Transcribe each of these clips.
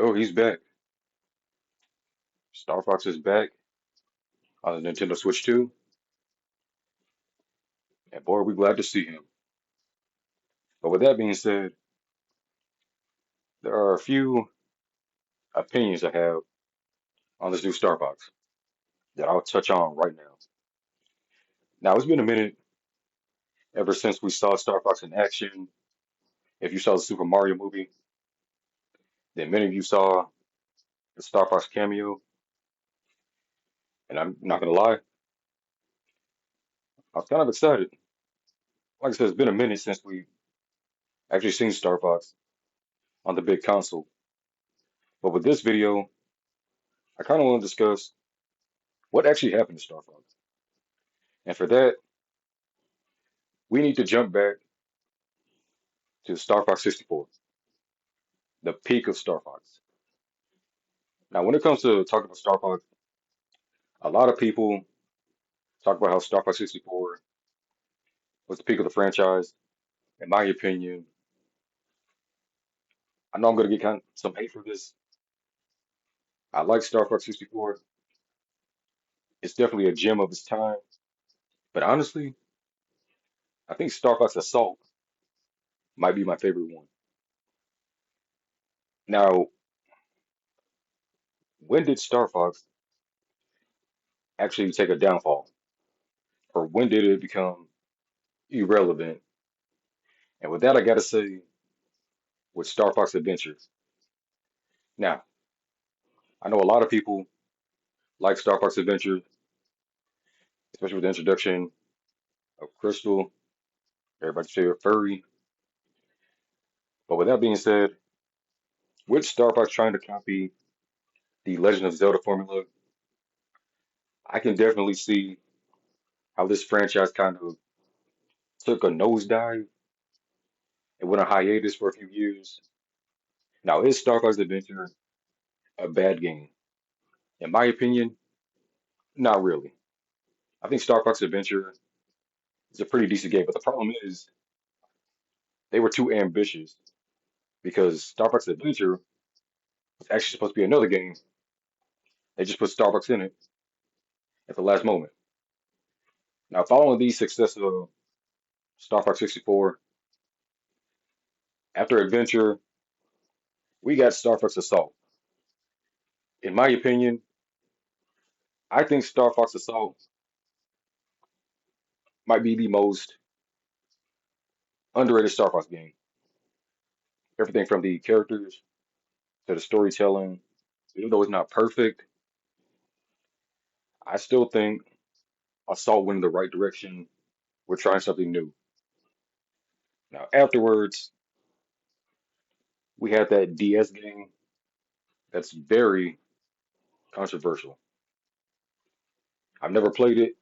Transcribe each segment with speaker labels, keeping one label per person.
Speaker 1: Well, he's back. Star Fox is back on the Nintendo Switch 2, and boy, we're glad to see him. But with that being said, there are a few opinions I have on this new Star Fox that I'll touch on right now. Now, it's been a minute ever since we saw Star Fox in action. If you saw the Super Mario movie, then many of you saw the Star Fox cameo, and I'm not gonna lie, I was kind of excited. Like I said, it's been a minute since we actually seen Star Fox on the big console. But with this video, I kind of want to discuss what actually happened to Star Fox. And for that, we need to jump back to Star Fox 64, the peak of Star Fox. Now, when it comes to talking about Star Fox, a lot of people talk about how Star Fox 64 was the peak of the franchise. In my opinion, I know I'm going to get kind of some hate for this. I like Star Fox 64. It's definitely a gem of its time. But honestly, I think Star Fox Assault might be my favorite one. Now, when did Star Fox actually take a downfall? Or when did it become irrelevant? And with that, I got to say, with Star Fox Adventures. Now, I know a lot of people like Star Fox Adventures, especially with the introduction of Crystal, everybody's favorite furry. But with that being said, with Star Fox trying to copy the Legend of Zelda formula, I can definitely see how this franchise kind of took a nosedive and went on hiatus for a few years. Now, is Star Fox Adventure a bad game? In my opinion, not really. I think Star Fox Adventure is a pretty decent game, but the problem is they were too ambitious because Star Fox Adventure was actually supposed to be another game. They just put Star Fox in it at the last moment. Now, following the success of Star Fox 64, after Adventure, we got Star Fox Assault. In my opinion, I think Star Fox Assault might be the most underrated Star Fox game. Everything from the characters to the storytelling, even though it's not perfect, I still think Assault went in the right direction. We're trying something new. Now, afterwards, we had that DS game that's very controversial. I've never played it.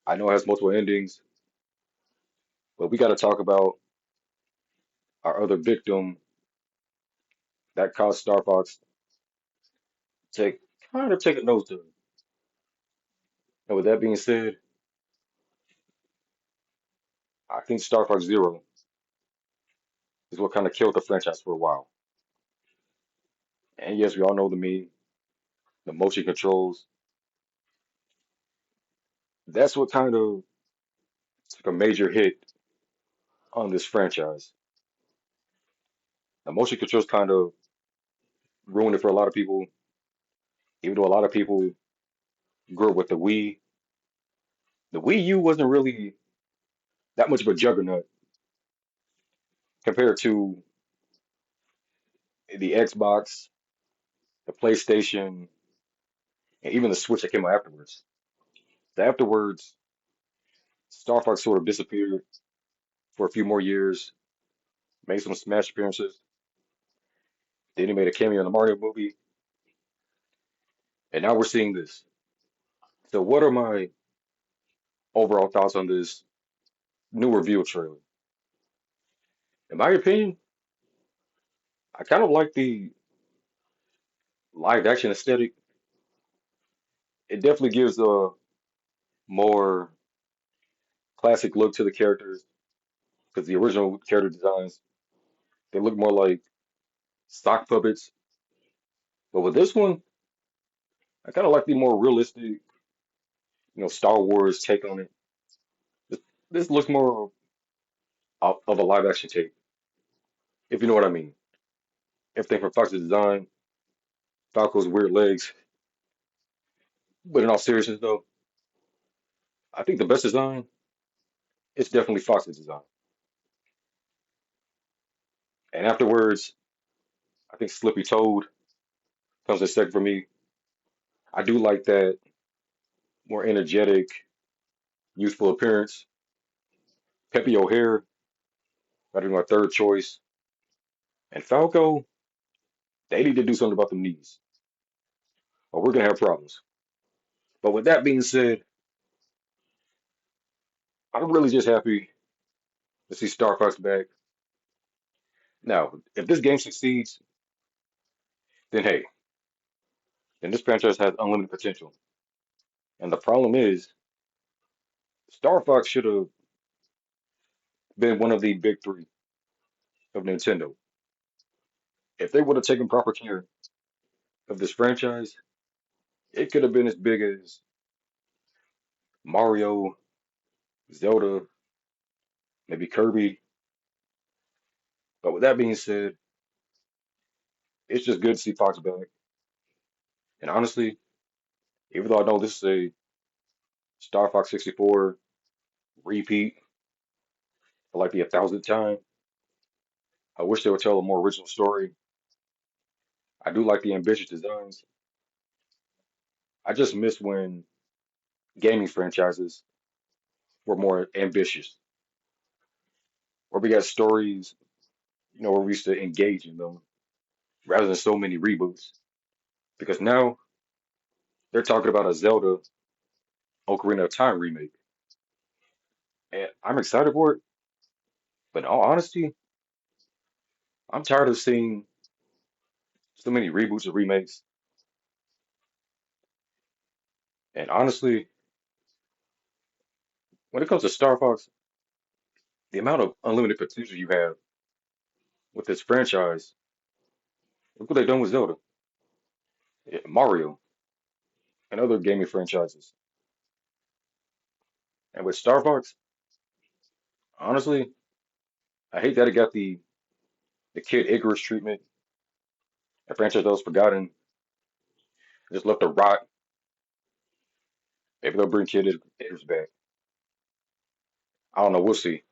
Speaker 1: I know it has multiple endings, but we got to talk about our other victim that caused Star Fox to kind of take a nosedive. And with that being said, I think Star Fox Zero is what kind of killed the franchise for a while. And yes, we all know the meme, the motion controls. That's what kind of took a major hit on this franchise. The motion controls kind of ruined it for a lot of people, even though a lot of people grew up with the Wii. The Wii U wasn't really that much of a juggernaut compared to the Xbox, the PlayStation, and even the Switch that came out afterwards. Afterwards, Star Fox sort of disappeared for a few more years, made some Smash appearances. Then he made a cameo in the Mario movie, and now we're seeing this. So, what are my overall thoughts on this new reveal trailer? In my opinion, I kind of like the live action aesthetic. It definitely gives a more classic look to the characters because the original character designs they look more like sock puppets But with this one, I kind of like the more realistic, Star Wars take on it. This, this looks more of a live action take, if you know what I mean. Everything from Fox's design, Falco's weird legs. But in all seriousness, though, I think the best design is definitely Fox's design. And afterwards, I think Slippy Toad comes in second for me. I do like that more energetic, youthful appearance. Peppy O'Hare, I think my third choice. And Falco, they need to do something about them knees, or we're gonna have problems. But with that being said, I'm really just happy to see Star Fox back. Now, if this game succeeds, then hey, then this franchise has unlimited potential. And the problem is, Star Fox should have been one of the big three of Nintendo. If they would have taken proper care of this franchise, it could have been as big as Mario, Zelda, maybe Kirby. But with that being said, it's just good to see Fox back. And honestly, even though I know this is a Star Fox 64 repeat for like the 1,000th time, I wish they would tell a more original story. I do like the ambitious designs. I just miss when gaming franchises were more ambitious, where we got stories, where we used to engage in them rather than so many reboots. Because now they're talking about a Zelda Ocarina of Time remake, and I'm excited for it. But in all honesty, I'm tired of seeing so many reboots and remakes. And honestly, when it comes to Star Fox, the amount of unlimited potential you have with this franchise, look what they've done with Zelda, Mario, and other gaming franchises. And with Star Fox, honestly, I hate that it got the Kid Icarus treatment. A franchise that was forgotten, just left to rot. Maybe they'll bring Kid Icarus back. I don't know. We'll see.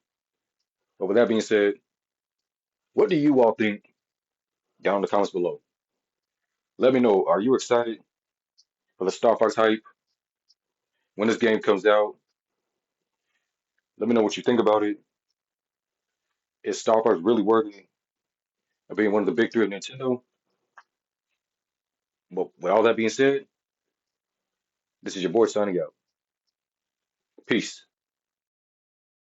Speaker 1: But with that being said, what do you all think down in the comments below? Let me know. Are you excited for the Star Fox hype when this game comes out? Let me know what you think about it. Is Star Fox really worthy of being one of the big three of Nintendo? But with all that being said, this is your boy signing out. Peace.